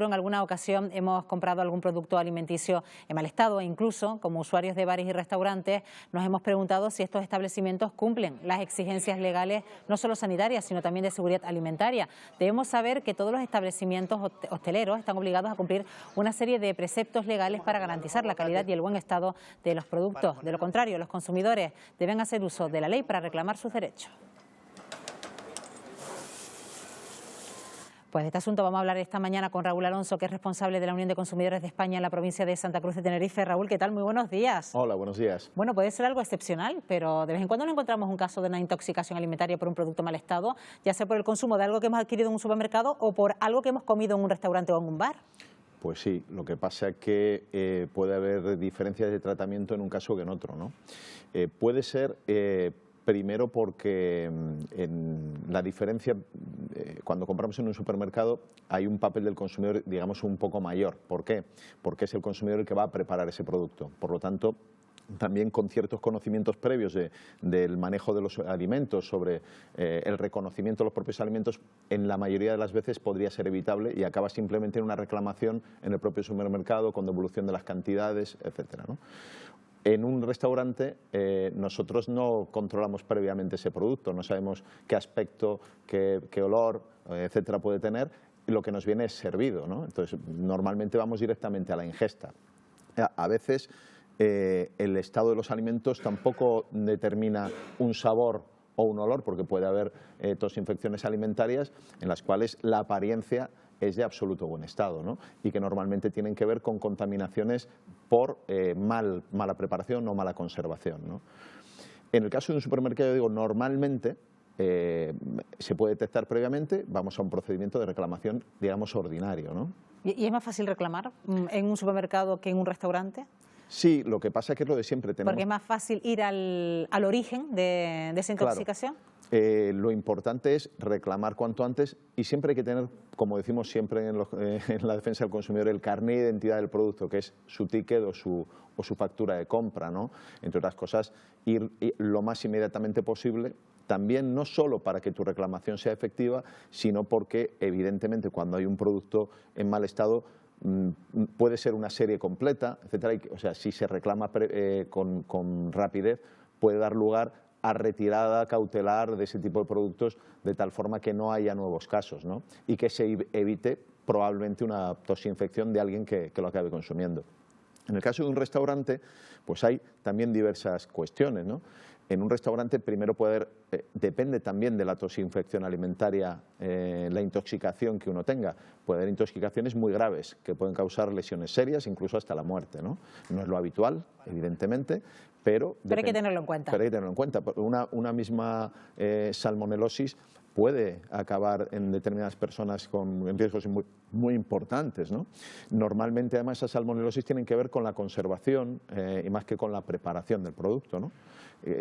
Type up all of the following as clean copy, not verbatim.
En alguna ocasión hemos comprado algún producto alimenticio en mal estado e incluso, como usuarios de bares y restaurantes, nos hemos preguntado si estos establecimientos cumplen las exigencias legales, no solo sanitarias, sino también de seguridad alimentaria. Debemos saber que todos los establecimientos hosteleros están obligados a cumplir una serie de preceptos legales para garantizar la calidad y el buen estado de los productos. De lo contrario, los consumidores deben hacer uso de la ley para reclamar sus derechos. Pues de este asunto vamos a hablar esta mañana con Raúl Alonso, que es responsable de la Unión de Consumidores de España en la provincia de Santa Cruz de Tenerife. Raúl, ¿qué tal? Muy buenos días. Hola, buenos días. Bueno, puede ser algo excepcional, pero de vez en cuando nos encontramos un caso de una intoxicación alimentaria por un producto mal estado, ya sea por el consumo de algo que hemos adquirido en un supermercado o por algo que hemos comido en un restaurante o en un bar. Pues sí, lo que pasa es que puede haber diferencias de tratamiento en un caso que en otro, ¿no? Puede ser... Primero porque en la diferencia, cuando compramos en un supermercado hay un papel del consumidor, digamos, un poco mayor. ¿Por qué? Porque es el consumidor el que va a preparar ese producto. Por lo tanto, también con ciertos conocimientos previos del manejo de los alimentos, sobre el reconocimiento de los propios alimentos, en la mayoría de las veces podría ser evitable y acaba simplemente en una reclamación en el propio supermercado con devolución de las cantidades, etcétera, ¿no? En un restaurante nosotros no controlamos previamente ese producto, no sabemos qué aspecto, qué olor, etcétera, puede tener, y lo que nos viene es servido, ¿no? Entonces, normalmente vamos directamente a la ingesta. A veces el estado de los alimentos tampoco determina un sabor o un olor, porque puede haber tosinfecciones alimentarias en las cuales la apariencia es de absoluto buen estado, ¿no? Y que normalmente tienen que ver con contaminaciones por mala preparación o mala conservación, ¿no? En el caso de un supermercado, digo, normalmente se puede detectar previamente, vamos a un procedimiento de reclamación, digamos, ordinario, ¿no? ¿Y es más fácil reclamar en un supermercado que en un restaurante? Sí, lo que pasa es que es lo de siempre. Porque es más fácil ir al origen de esa intoxicación. Claro. Lo importante es reclamar cuanto antes y siempre hay que tener, como decimos siempre en la defensa del consumidor, el carné de identidad del producto, que es su ticket o su factura de compra, ¿no? Entre otras cosas, ir lo más inmediatamente posible, también no solo para que tu reclamación sea efectiva, sino porque evidentemente cuando hay un producto en mal estado puede ser una serie completa, etcétera. O sea, si se reclama con rapidez, puede dar lugar a retirada cautelar de ese tipo de productos, de tal forma que no haya nuevos casos, ¿no? Y que se evite probablemente una tosinfección de alguien que lo acabe consumiendo. En el caso de un restaurante, pues hay también diversas cuestiones, ¿no? En un restaurante primero puede haber, depende también de la tosinfección alimentaria, la intoxicación que uno tenga. Puede haber intoxicaciones muy graves que pueden causar lesiones serias, incluso hasta la muerte, ¿no? No es lo habitual, evidentemente, pero hay que tenerlo en cuenta. Pero hay que tenerlo en cuenta. Una misma salmonelosis puede acabar en determinadas personas en riesgos muy importantes, ¿no? Normalmente, además, esas salmonelosis tienen que ver con la conservación y más que con la preparación del producto, ¿no?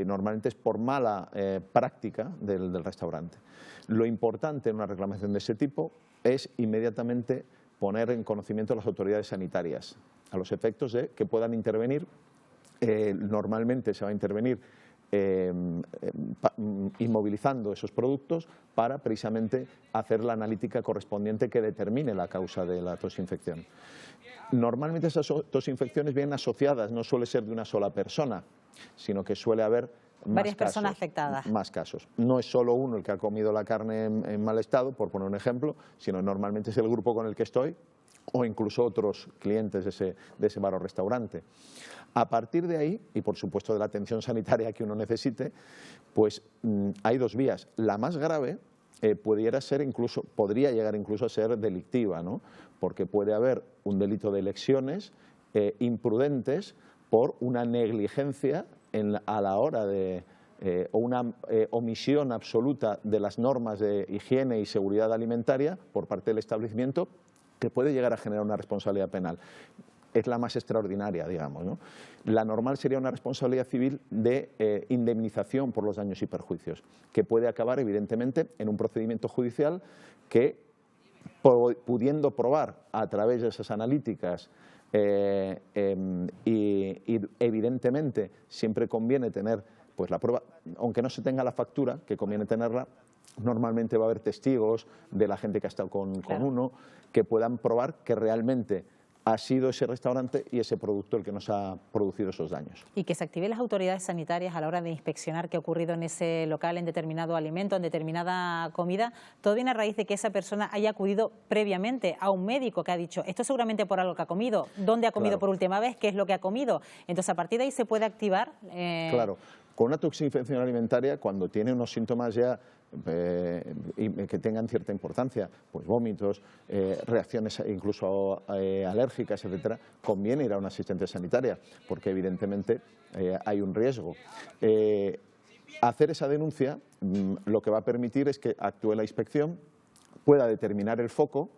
Normalmente es por mala práctica del restaurante. Lo importante en una reclamación de ese tipo es inmediatamente poner en conocimiento a las autoridades sanitarias, a los efectos de que puedan intervenir. Normalmente se va a intervenir inmovilizando esos productos para precisamente hacer la analítica correspondiente que determine la causa de la tosinfección. Normalmente esas tosinfecciones vienen asociadas, no suele ser de una sola persona, sino que suele haber varias personas afectadas. Más casos. No es solo uno el que ha comido la carne en mal estado, por poner un ejemplo, sino normalmente es el grupo con el que estoy o incluso otros clientes de ese bar o restaurante. A partir de ahí, y por supuesto de la atención sanitaria que uno necesite, pues hay dos vías. La más grave podría llegar incluso a ser delictiva, ¿no? Porque puede haber un delito de lesiones imprudentes por una negligencia a la hora o una omisión absoluta de las normas de higiene y seguridad alimentaria por parte del establecimiento, que puede llegar a generar una responsabilidad penal. Es la más extraordinaria, digamos, ¿no? La normal sería una responsabilidad civil de indemnización por los daños y perjuicios, que puede acabar, evidentemente, en un procedimiento judicial que, pudiendo probar a través de esas analíticas y evidentemente siempre conviene tener pues la prueba, aunque no se tenga la factura, que conviene tenerla, normalmente va a haber testigos de la gente que ha estado con uno, que puedan probar que realmente ha sido ese restaurante y ese producto el que nos ha producido esos daños. Y que se activen las autoridades sanitarias a la hora de inspeccionar qué ha ocurrido en ese local, en determinado alimento, en determinada comida, todo viene a raíz de que esa persona haya acudido previamente a un médico que ha dicho, esto seguramente por algo que ha comido, dónde ha comido por última vez, qué es lo que ha comido. Entonces, a partir de ahí se puede activar. Claro, con una toxificación alimentaria, cuando tiene unos síntomas ya que tengan cierta importancia, pues vómitos, reacciones incluso alérgicas, etcétera, conviene ir a una asistencia sanitaria, porque evidentemente hay un riesgo. Hacer esa denuncia lo que va a permitir es que actúe la inspección, pueda determinar el foco,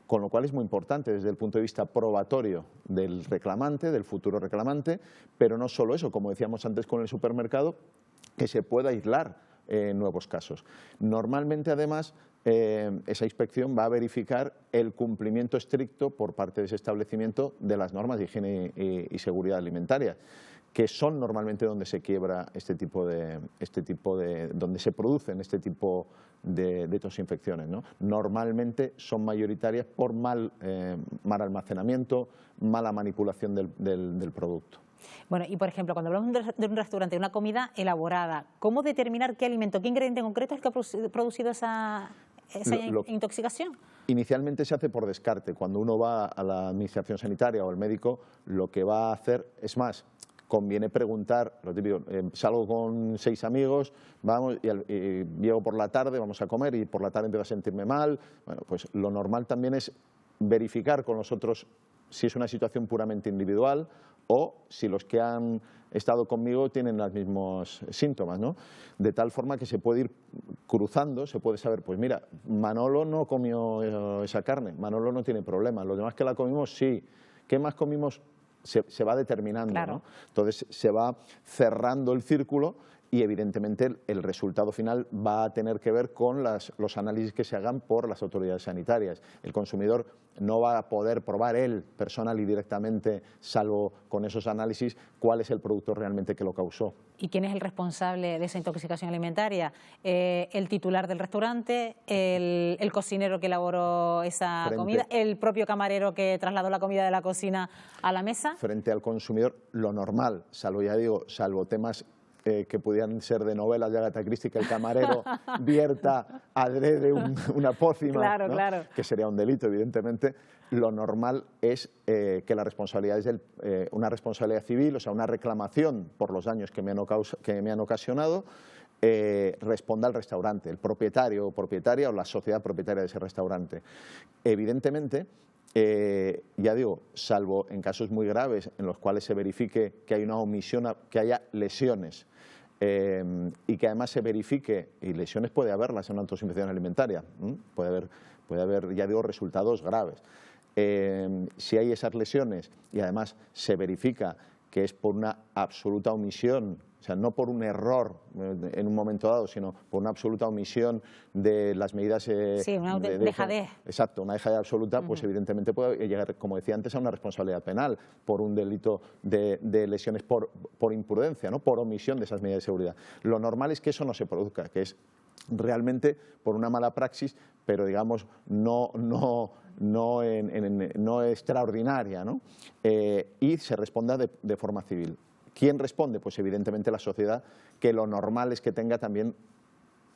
con lo cual es muy importante desde el punto de vista probatorio del reclamante, del futuro reclamante, pero no solo eso, como decíamos antes con el supermercado, que se pueda aislar nuevos casos. Normalmente, además, esa inspección va a verificar el cumplimiento estricto por parte de ese establecimiento de las normas de higiene y seguridad alimentaria, que son normalmente donde se quiebra donde se producen este tipo de toxinfecciones, ¿no? Normalmente son mayoritarias por mal almacenamiento, mala manipulación del producto. Bueno, y por ejemplo, cuando hablamos de un restaurante, de una comida elaborada, ¿cómo determinar qué alimento, qué ingrediente en concreto es el que ha producido esa intoxicación? Inicialmente se hace por descarte. Cuando uno va a la administración sanitaria o al médico, lo que va a hacer es más. Conviene preguntar, lo típico, salgo con 6 amigos, vamos y llego por la tarde, vamos a comer y por la tarde empiezo a sentirme mal. Bueno, pues lo normal también es verificar con los otros si es una situación puramente individual o si los que han estado conmigo tienen los mismos síntomas, ¿no? De tal forma que se puede ir cruzando, se puede saber, pues mira, Manolo no comió esa carne, Manolo no tiene problema, los demás que la comimos sí, ¿qué más comimos? Se va determinando, ¿no? Entonces se va cerrando el círculo y evidentemente el resultado final va a tener que ver con los análisis que se hagan por las autoridades sanitarias. El consumidor no va a poder probar él personal y directamente, salvo con esos análisis, cuál es el producto realmente que lo causó. ¿Y quién es el responsable de esa intoxicación alimentaria? ¿El titular del restaurante, el cocinero que elaboró esa comida, el propio camarero que trasladó la comida de la cocina a la mesa? Frente al consumidor, lo normal, salvo, ya digo, salvo temas que pudieran ser de novelas de Agatha Christie, que el camarero vierta adrede una pócima, ¿no? Que sería un delito, evidentemente. Lo normal es que la responsabilidad es una responsabilidad civil, o sea, una reclamación por los daños que me han ocasionado, responda al restaurante, el propietario o propietaria o la sociedad propietaria de ese restaurante. Evidentemente, ya digo, salvo en casos muy graves en los cuales se verifique que hay una omisión, que haya lesiones y que además se verifique, y lesiones puede haberlas en una intoxicación alimentaria, puede haber, ya digo, resultados graves. Si hay esas lesiones y además se verifica que es por una absoluta omisión, o sea, no por un error en un momento dado, sino por una absoluta omisión de las medidas... sí, una dejadez. Exacto, una dejadez absoluta, pues evidentemente puede llegar, como decía antes, a una responsabilidad penal por un delito de lesiones por imprudencia, ¿no? Por omisión de esas medidas de seguridad. Lo normal es que eso no se produzca, que es realmente por una mala praxis, pero digamos no extraordinaria, ¿no? Y se responda de forma civil. ¿Quién responde? Pues evidentemente la sociedad, que lo normal es que tenga también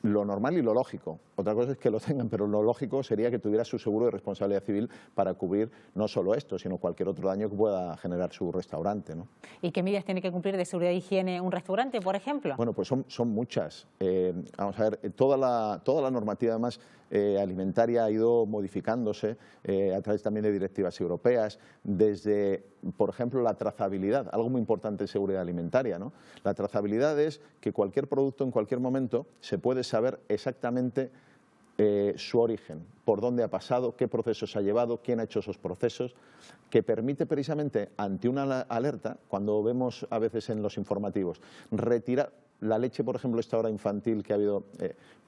lo normal y lo lógico. Otra cosa es que lo tengan, pero lo lógico sería que tuviera su seguro de responsabilidad civil para cubrir no solo esto, sino cualquier otro daño que pueda generar su restaurante, ¿no? ¿Y qué medidas tiene que cumplir de seguridad e higiene un restaurante, por ejemplo? Bueno, pues son muchas. Vamos a ver, toda la normativa además alimentaria ha ido modificándose a través también de directivas europeas, desde, por ejemplo, la trazabilidad, algo muy importante en seguridad alimentaria, ¿no? La trazabilidad es que cualquier producto en cualquier momento se puede saber exactamente su origen, por dónde ha pasado, qué procesos ha llevado, quién ha hecho esos procesos, que permite precisamente ante una alerta, cuando vemos a veces en los informativos, retirar la leche, por ejemplo, esta hora infantil que ha habido,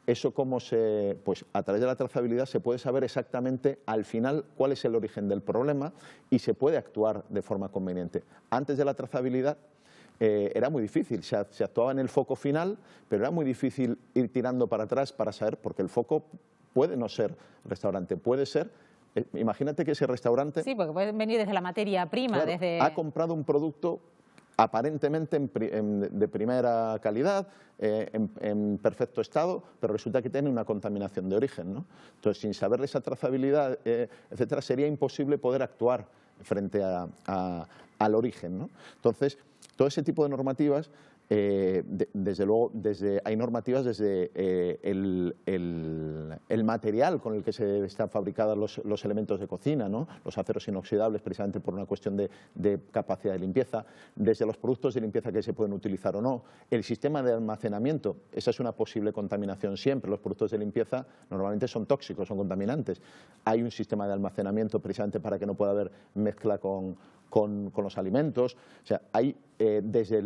eso pues a través de la trazabilidad se puede saber exactamente al final cuál es el origen del problema y se puede actuar de forma conveniente. Antes de la trazabilidad, era muy difícil, se actuaba en el foco final, pero era muy difícil ir tirando para atrás para saber, porque el foco puede no ser restaurante, puede ser, imagínate que ese restaurante... Sí, porque puede venir desde la materia prima, claro, desde... ha comprado un producto aparentemente de primera calidad, en perfecto estado, pero resulta que tiene una contaminación de origen, ¿no? Entonces, sin saber esa trazabilidad, etcétera, sería imposible poder actuar frente al origen, ¿no? Entonces, todo ese tipo de normativas, desde luego, hay normativas desde el material con el que se están fabricados los elementos de cocina, ¿no? Los aceros inoxidables, precisamente por una cuestión de capacidad de limpieza, desde los productos de limpieza que se pueden utilizar o no, el sistema de almacenamiento, esa es una posible contaminación siempre, los productos de limpieza normalmente son tóxicos, son contaminantes, hay un sistema de almacenamiento precisamente para que no pueda haber mezcla con los alimentos, o sea, hay desde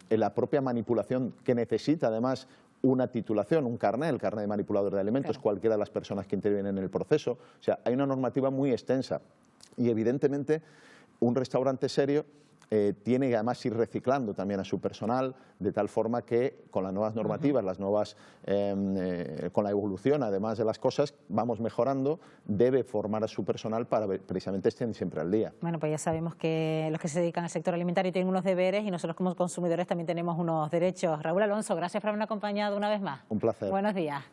la propia manipulación que necesita además una titulación, un carnet, el carnet de manipulador de alimentos, claro, cualquiera de las personas que intervienen en el proceso, o sea, hay una normativa muy extensa y evidentemente un restaurante serio tiene que además ir reciclando también a su personal de tal forma que con las nuevas normativas, las nuevas, con la evolución además de las cosas, vamos mejorando, debe formar a su personal para que precisamente estén siempre al día. Bueno, pues ya sabemos que los que se dedican al sector alimentario tienen unos deberes y nosotros como consumidores también tenemos unos derechos. Raúl Alonso, gracias por haberme acompañado una vez más. Un placer. Buenos días.